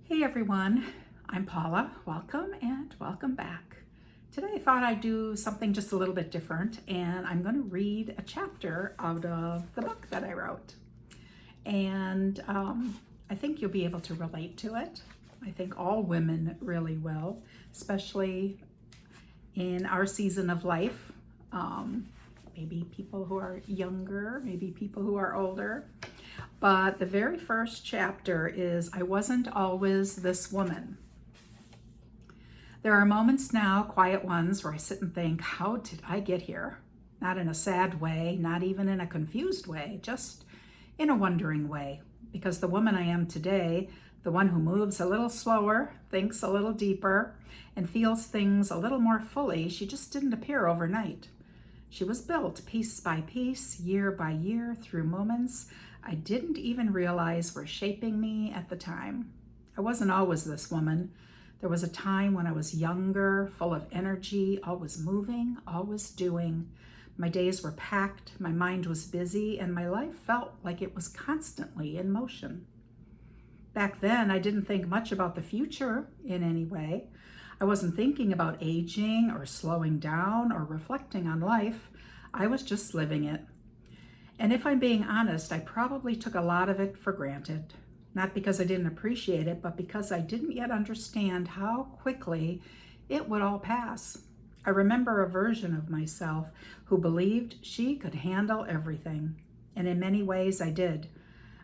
Hey everyone, I'm Paula. Welcome and welcome back. Today I thought I'd do something just a little bit different, and I'm going to read a chapter out of the book that I wrote. And I think you'll be able to relate to it. I think all women really will, especially in our season of life. Maybe people who are younger, maybe people who are older. But the very first chapter is I Wasn't Always This Woman. There are moments now, quiet ones, where I sit and think, how did I get here? Not in a sad way, not even in a confused way, just in a wondering way. Because the woman I am today, the one who moves a little slower, thinks a little deeper, and feels things a little more fully, she just didn't appear overnight. She was built piece by piece, year by year, through moments I didn't even realize were shaping me at the time. I wasn't always this woman. There was a time when I was younger, full of energy, always moving, always doing. My days were packed, my mind was busy, and my life felt like it was constantly in motion. Back then, I didn't think much about the future in any way. I wasn't thinking about aging or slowing down or reflecting on life. I was just living it. And if I'm being honest, I probably took a lot of it for granted. Not because I didn't appreciate it, but because I didn't yet understand how quickly it would all pass. I remember a version of myself who believed she could handle everything. And in many ways, I did.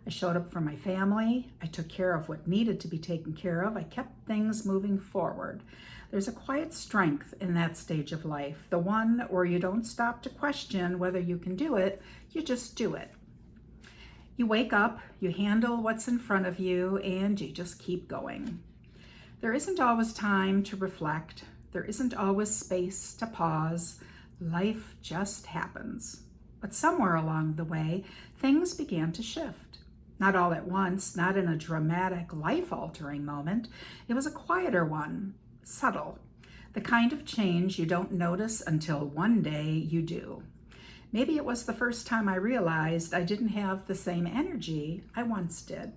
I showed up for my family. I took care of what needed to be taken care of. I kept things moving forward. There's a quiet strength in that stage of life, the one where you don't stop to question whether you can do it, you just do it. You wake up, you handle what's in front of you, and you just keep going. There isn't always time to reflect. There isn't always space to pause. Life just happens. But somewhere along the way, things began to shift. Not all at once, not in a dramatic, life-altering moment. It was a quieter one, subtle. The kind of change you don't notice until one day you do. Maybe it was the first time I realized I didn't have the same energy I once did.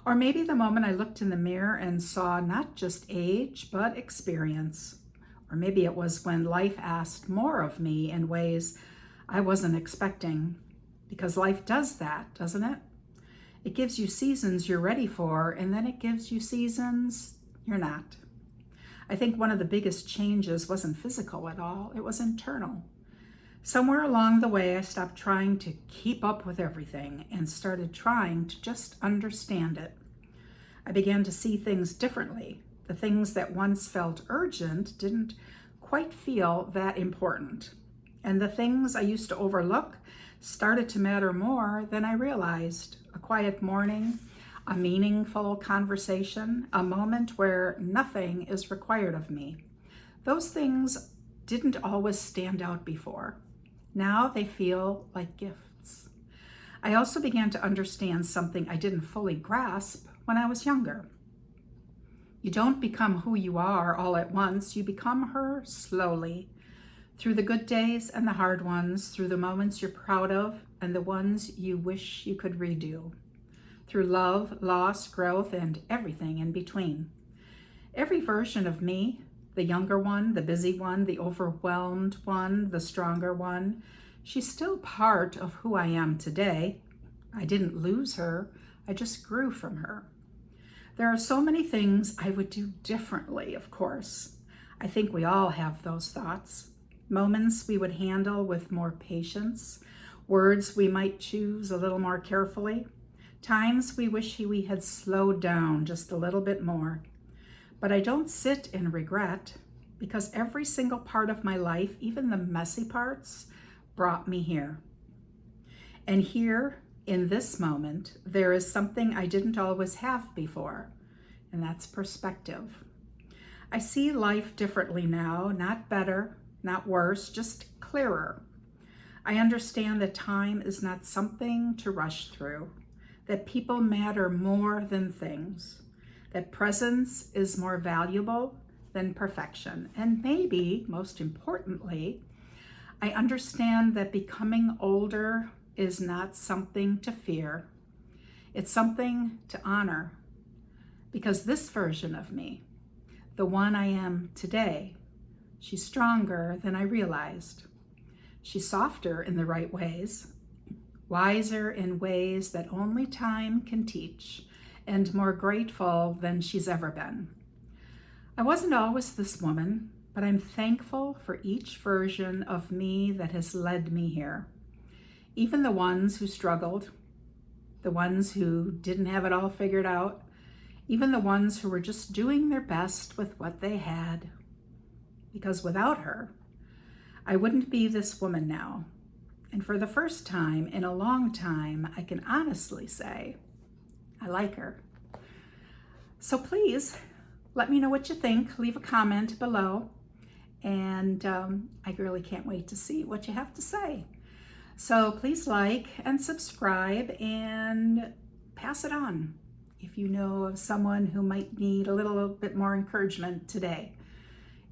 Or maybe the moment I looked in the mirror and saw not just age, but experience. Or maybe it was when life asked more of me in ways I wasn't expecting. Because life does that, doesn't it? It gives you seasons you're ready for, and then it gives you seasons you're not. I think one of the biggest changes wasn't physical at all, it was internal. Somewhere along the way, I stopped trying to keep up with everything and started trying to just understand it. I began to see things differently. The things that once felt urgent didn't quite feel that important. And the things I used to overlook started to matter more than I realized. A quiet morning, a meaningful conversation, a moment where nothing is required of me. Those things didn't always stand out before. Now they feel like gifts. I also began to understand something I didn't fully grasp when I was younger. You don't become who you are all at once. You become her slowly. Through the good days and the hard ones, through the moments you're proud of and the ones you wish you could redo. Through love, loss, growth, and everything in between. Every version of me, the younger one, the busy one, the overwhelmed one, the stronger one, she's still part of who I am today. I didn't lose her, I just grew from her. There are so many things I would do differently, of course. I think we all have those thoughts. Moments we would handle with more patience, words we might choose a little more carefully, times we wish we had slowed down just a little bit more. But I don't sit in regret, because every single part of my life, even the messy parts, brought me here. And here, in this moment, there is something I didn't always have before, and that's perspective. I see life differently now, not better, not worse, just clearer. I understand that time is not something to rush through, that people matter more than things, that presence is more valuable than perfection. And maybe, most importantly, I understand that becoming older is not something to fear. It's something to honor. because this version of me, the one I am today, she's stronger than I realized. She's softer in the right ways, wiser in ways that only time can teach, and more grateful than she's ever been. I wasn't always this woman, but I'm thankful for each version of me that has led me here. Even the ones who struggled, the ones who didn't have it all figured out, even the ones who were just doing their best with what they had. Because without her, I wouldn't be this woman now. And for the first time in a long time, I can honestly say, I like her. So please, let me know what you think. Leave a comment below. And I really can't wait to see what you have to say. So please like and subscribe and pass it on if you know of someone who might need a little bit more encouragement today.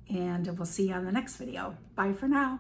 And we'll see you on the next video. Bye for now.